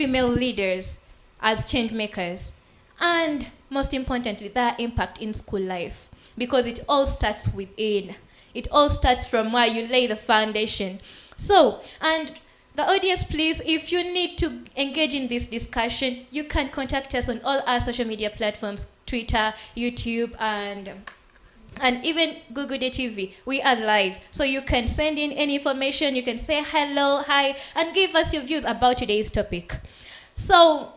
female leaders as change makers, and most importantly, their impact in school life, because it all starts within. It all starts from where you lay the foundation. So, and the audience, please, if you need to engage in this discussion, you can contact us on all our social media platforms, Twitter, YouTube, and even Google Day TV. We are live. So you can send in any information, you can say hello, hi, and give us your views about today's topic. So,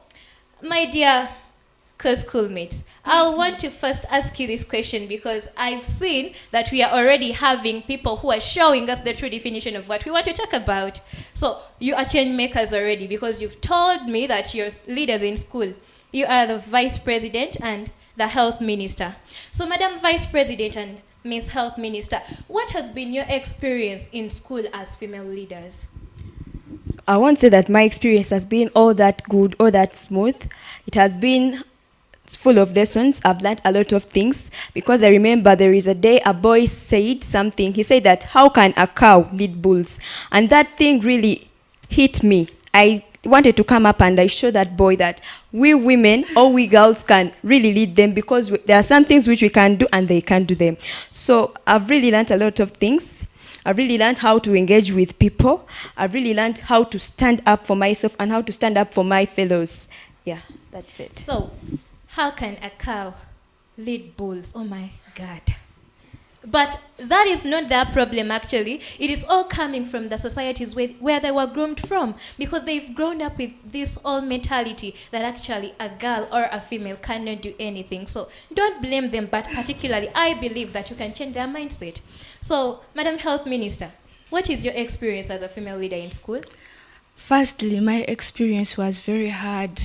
my dear co-schoolmates, I want to first ask you this question because I've seen that we are already having people who are showing us the true definition of what we want to talk about. So, you are change makers already because you've told me that you're leaders in school. You are the vice president and the health minister. So, Madam Vice President and Miss Health Minister, what has been your experience in school as female leaders? So I won't say that my experience has been all that good or that smooth. It has been full of lessons. I've learned a lot of things because I remember there is a day a boy said something. He said that, how can a cow lead bulls? And that thing really hit me. I wanted to come up and I show that boy that we women or we girls can really lead them because there are some things which we can do and they can't do them. So I've really learned a lot of things. I've really learned how to engage with people. I've really learned how to stand up for myself and how to stand up for my fellows. Yeah, that's it. So, how can a cow lead bulls? Oh my God. But that is not their problem, actually. It is all coming from the societies where they were groomed from, because they've grown up with this old mentality that actually a girl or a female cannot do anything. So don't blame them, but particularly I believe that you can change their mindset. So, Madam Health Minister, what is your experience as a female leader in school? Firstly, my experience was very hard,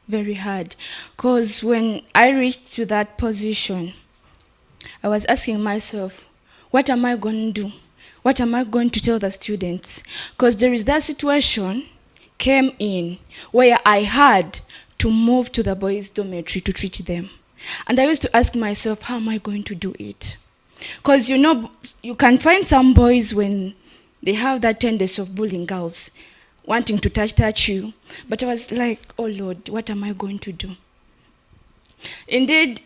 because when I reached to that position, I was asking myself, what am I going to do? What am I going to tell the students? Because there is that situation came in where I had to move to the boys' dormitory to treat them. And I used to ask myself, how am I going to do it? Because you can find some boys when they have that tendency of bullying girls, wanting to touch you. But I was like, oh Lord, what am I going to do? Indeed,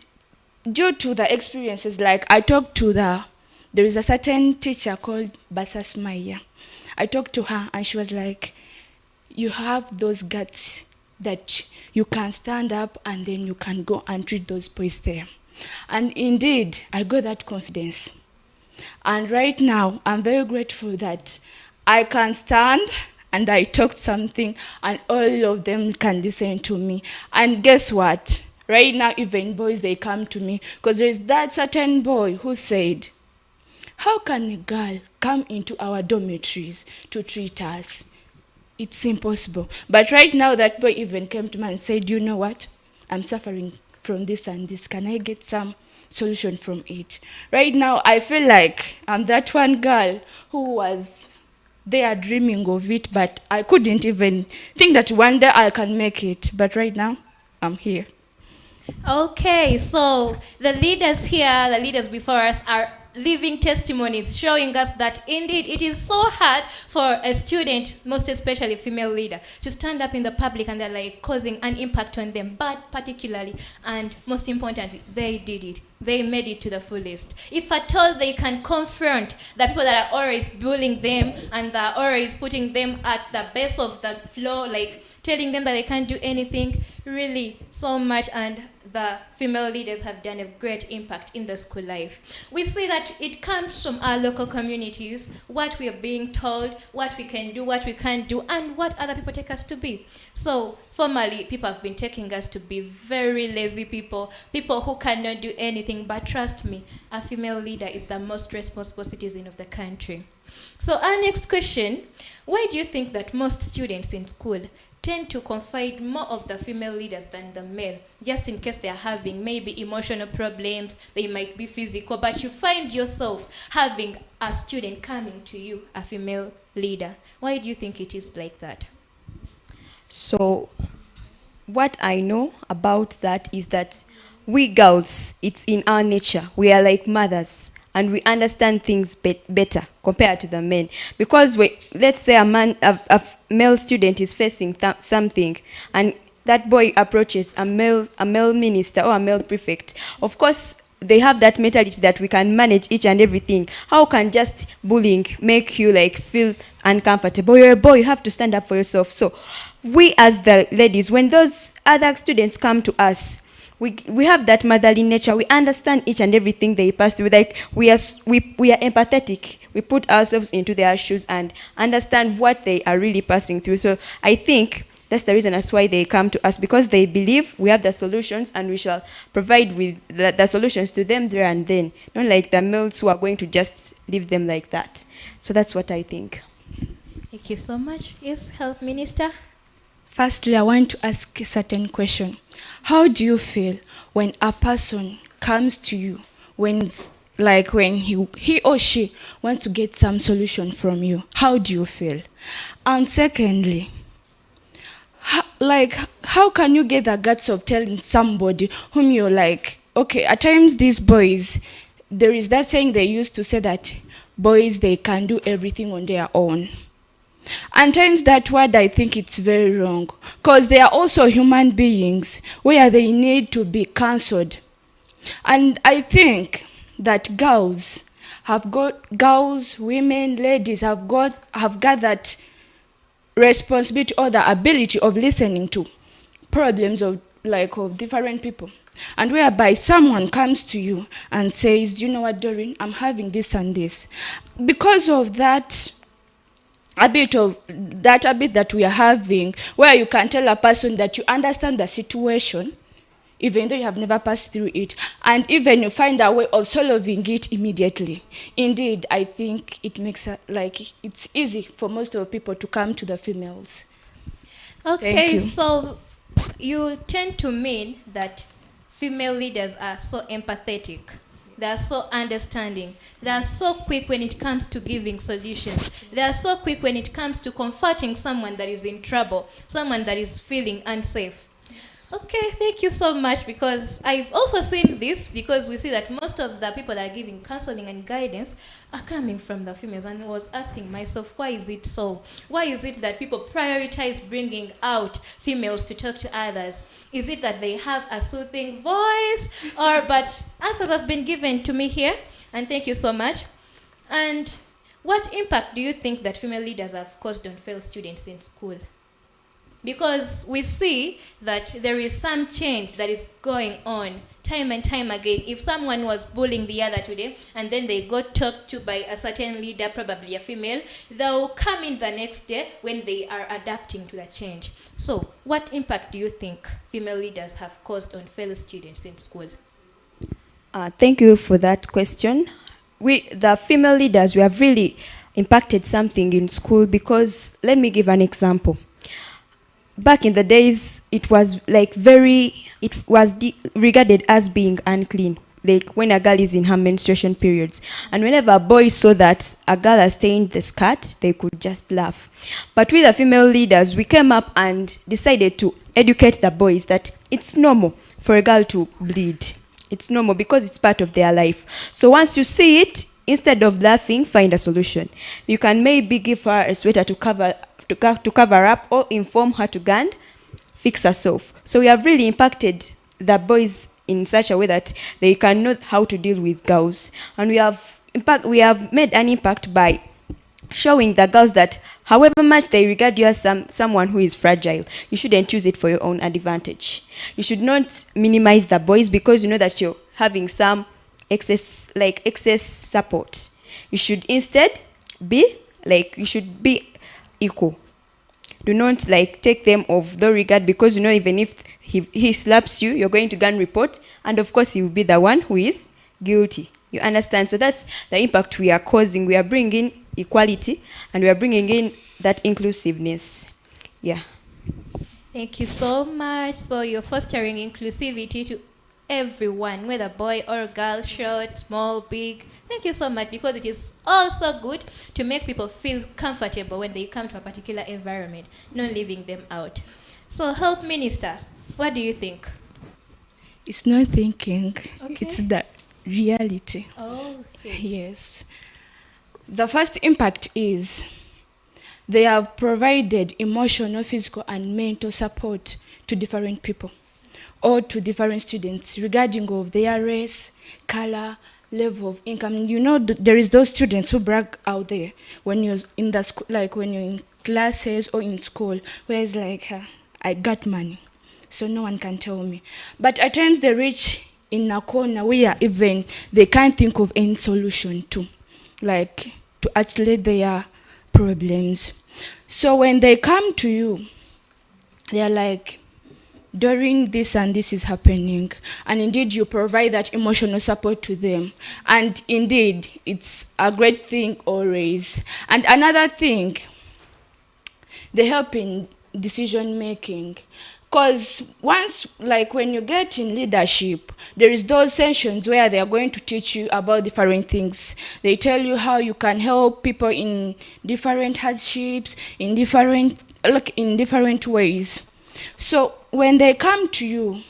due to the experiences, like I talked to there is a certain teacher called Basas Maya. I talked to her and she was like, you have those guts that you can stand up and then you can go and treat those boys there. And indeed, I got that confidence. And right now, I'm very grateful that I can stand and I talked something and all of them can listen to me. And guess what? Right now, even boys, they come to me because there is that certain boy who said, how can a girl come into our dormitories to treat us? It's impossible. But right now, that boy even came to me and said, you know what? I'm suffering from this and this. Can I get some solution from it? Right now, I feel like I'm that one girl who was there dreaming of it, but I couldn't even think that one day I can make it. But right now, I'm here. Okay, so the leaders here, the leaders before us are living testimonies showing us that indeed it is so hard for a student, most especially female leader, to stand up in the public and they're like causing an impact on them, but particularly and most importantly, they did it. They made it to the fullest. If at all they can confront the people that are always bullying them and that are always putting them at the base of the floor, like telling them that they can't do anything, really so much, and the female leaders have done a great impact in the school life. We see that it comes from our local communities, what we are being told, what we can do, what we can't do, and what other people take us to be. So formerly, people have been taking us to be very lazy people, people who cannot do anything, but trust me, a female leader is the most responsible citizen of the country. So our next question, why do you think that most students in school tend to confide more of the female leaders than the male, just in case they are having maybe emotional problems, they might be physical, but you find yourself having a student coming to you, a female leader? Why do you think it is like that? So what I know about that is that we girls, it's in our nature. We are like mothers. And we understand things better compared to the men. Because let's say a male student is facing something, and that boy approaches a male minister or a male prefect, of course they have that mentality that we can manage each and everything. How can just bullying make you like feel uncomfortable? You're a boy, you have to stand up for yourself. So we as the ladies, when those other students come to us, we have that motherly nature. We understand each and everything they pass through. Like we are empathetic. We put ourselves into their shoes and understand what they are really passing through. So I think that's the reason as why they come to us, because they believe we have the solutions and we shall provide with the solutions to them there and then. Not like the males who are going to just leave them like that. So that's what I think. Thank you so much. Yes, Health Minister. Firstly, I want to ask a certain question. How do you feel when a person comes to you when he or she wants to get some solution from you? How do you feel? And secondly, how can you get the guts of telling somebody whom you're like, okay, at times these boys, there is that saying they used to say that boys, they can do everything on their own. And times that word, I think it's very wrong, because they are also human beings where they need to be counseled. And I think that women, ladies have got that responsibility or the ability of listening to problems of different people. And whereby someone comes to you and says, you know what, Doreen, I'm having this and this. Because of that, a bit that we are having, where you can tell a person that you understand the situation, even though you have never passed through it, and even you find a way of solving it immediately. Indeed, I think it makes it's easy for most of the people to come to the females. Okay, so you tend to mean that female leaders are so empathetic. They are so understanding. They are so quick when it comes to giving solutions. They are so quick when it comes to comforting someone that is in trouble, someone that is feeling unsafe. Okay, thank you so much, because I've also seen this, because we see that most of the people that are giving counseling and guidance are coming from the females, and I was asking myself, why is it so? Why is it that people prioritize bringing out females to talk to others? Is it that they have a soothing voice? But answers have been given to me here, and thank you so much. And what impact do you think that female leaders have caused on fellow students in school? Because we see that there is some change that is going on time and time again. If someone was bullying the other today and then they got talked to by a certain leader, probably a female, they'll come in the next day when they are adapting to the change. So what impact do you think female leaders have caused on fellow students in school? Thank you for that question. The female leaders, we have really impacted something in school, because let me give an example. Back in the days, it was regarded as being unclean, like when a girl is in her menstruation periods. And whenever a boy saw that a girl has stained the skirt, they could just laugh. But with the female leaders, we came up and decided to educate the boys that it's normal for a girl to bleed. It's normal because it's part of their life. So once you see it, instead of laughing, find a solution. You can maybe give her a sweater to cover up, or inform her to go and fix herself. So we have really impacted the boys in such a way that they can know how to deal with girls. And we have made an impact by showing the girls that however much they regard you as someone who is fragile, you shouldn't use it for your own advantage. You should not minimize the boys because you know that you're having some excess support. You should instead be equal. Do not take them of the regard, because you know even if he slaps you, you're going to go and report, and of course he will be the one who is guilty. You understand? So that's the impact we are causing. We are bringing equality, and we are bringing in that inclusiveness. Yeah. Thank you so much. So you're fostering inclusivity to everyone, whether boy or girl, short, small, big. Thank you so much, because it is also good to make people feel comfortable when they come to a particular environment, not leaving them out. So, Health Minister, what do you think? It's not thinking, Okay. It's the reality. Oh, okay. Yes. The first impact is they have provided emotional, physical, and mental support to different people or to different students regarding of their race, color, level of income. You know, there is those students who brag out there when you're in the school, like when you're in classes or in school, where it's like, I got money, so no one can tell me. But at times they reach in a corner where even they can't think of any solution to, like to actually their problems. So when they come to you, they're like, during this and this is happening, and indeed you provide that emotional support to them, and indeed it's a great thing always. And another thing, they help in decision making, because once, like when you get in leadership, there is those sessions where they are going to teach you about different things. They tell you how you can help people in different hardships, in different ways. So when they come to you,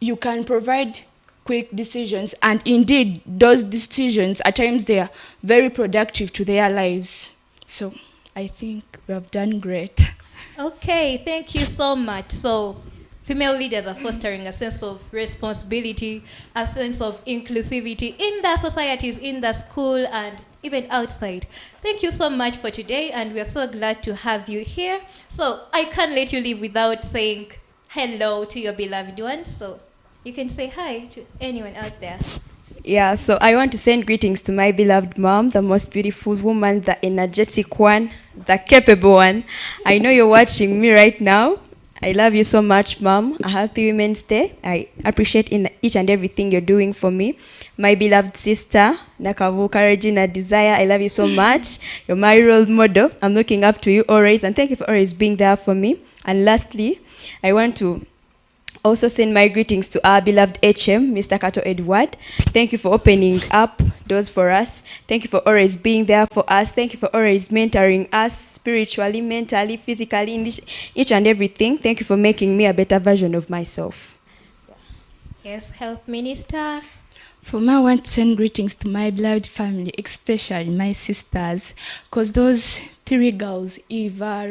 you can provide quick decisions, and indeed those decisions at times they are very productive to their lives. So I think we have done great. Okay, thank you so much. So, female leaders are fostering a sense of responsibility, a sense of inclusivity in the societies, in the school, and even outside. Thank you so much for today, and we are so glad to have you here. So, I can't let you leave without saying hello to your beloved ones. So, you can say hi to anyone out there. Yeah, so I want to send greetings to my beloved mom, the most beautiful woman, the energetic one, the capable one. I know you're watching me right now. I love you so much, Mom. A happy Women's Day. I appreciate in each and everything you're doing for me. My beloved sister, Nakavuka Regina Desire, I love you so much. You're my role model. I'm looking up to you always, and thank you for always being there for me. And lastly, I want to also send my greetings to our beloved HM, Mr. Kato Edward. Thank you for opening up doors for us. Thank you for always being there for us. Thank you for always mentoring us spiritually, mentally, physically, in each and everything. Thank you for making me a better version of myself. Yes, Health Minister. For me, I want to send greetings to my beloved family, especially my sisters, because those three girls, Eva,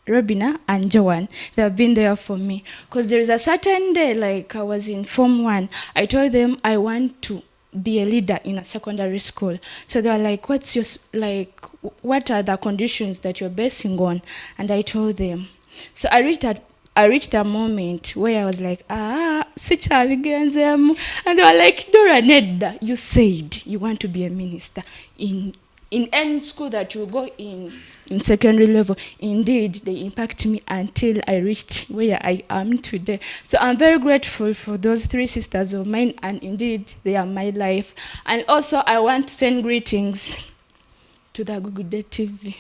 Robina and Joanne, they have been there for me. Because there is a certain day, like I was in Form 1, I told them I want to be a leader in a secondary school. So they were like, what are the conditions that you're basing on? And I told them. So I reached a moment where I was like, sichabiganzemu. And they were like, Dora Nedda, you said you want to be a minister in any school that you go in secondary level. Indeed, they impact me until I reached where I am today. So I'm very grateful for those three sisters of mine, and indeed, they are my life. And also, I want to send greetings to the Google Day TV,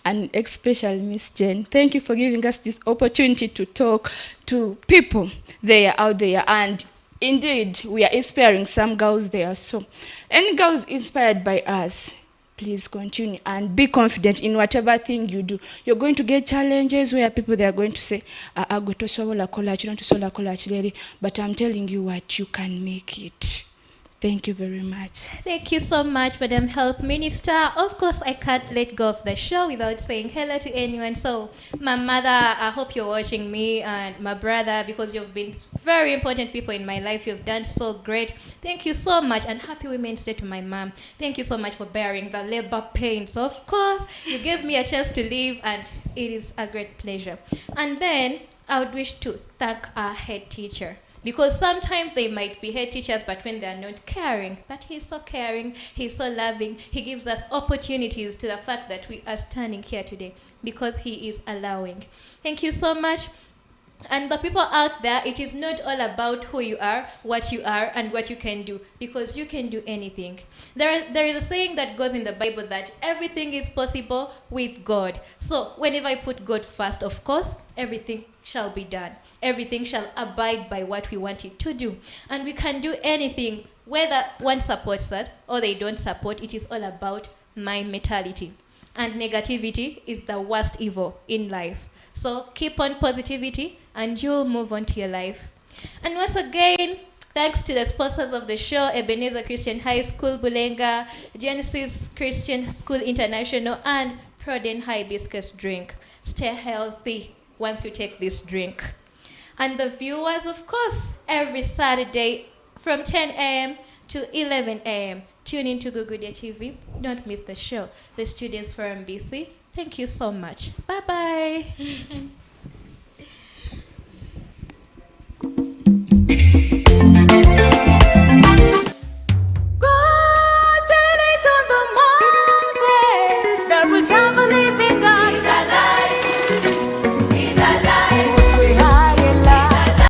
and especially Miss Jane. Thank you for giving us this opportunity to talk to people there out there. And indeed, we are inspiring some girls there. So any girls inspired by us, please continue and be confident in whatever thing you do. You're going to get challenges where people, they are going to say, but I'm telling you what, you can make it. Thank you very much. Thank you so much, Madam Health Minister. Of course, I can't let go of the show without saying hello to anyone. So, my mother, I hope you're watching me, and my brother, because you've been very important people in my life. You've done so great. Thank you so much, and happy Women's Day to my mom. Thank you so much for bearing the labor pains. Of course, you gave me a chance to live, and it is a great pleasure. And then, I would wish to thank our head teacher. Because sometimes they might be head teachers, but when they are not caring, but he's so caring, he's so loving, he gives us opportunities to the fact that we are standing here today because he is allowing. Thank you so much. And the people out there, it is not all about who you are, and what you can do, because you can do anything. There is a saying that goes in the Bible that everything is possible with God. So whenever I put God first, of course, everything shall be done. Everything shall abide by what we want it to do. And we can do anything, whether one supports us or they don't support. It is all about my mentality. And negativity is the worst evil in life. So keep on positivity and you'll move on to your life. And once again, thanks to the sponsors of the show, Ebenezer Christian High School, Bulenga, Genesis Christian School International, and Protein hibiscus drink. Stay healthy once you take this drink. And the viewers, of course, every Saturday from 10 a.m. to 11 a.m. Tune in to Gugudia TV. Don't miss the show. The students from BC. Thank you so much. Bye-bye.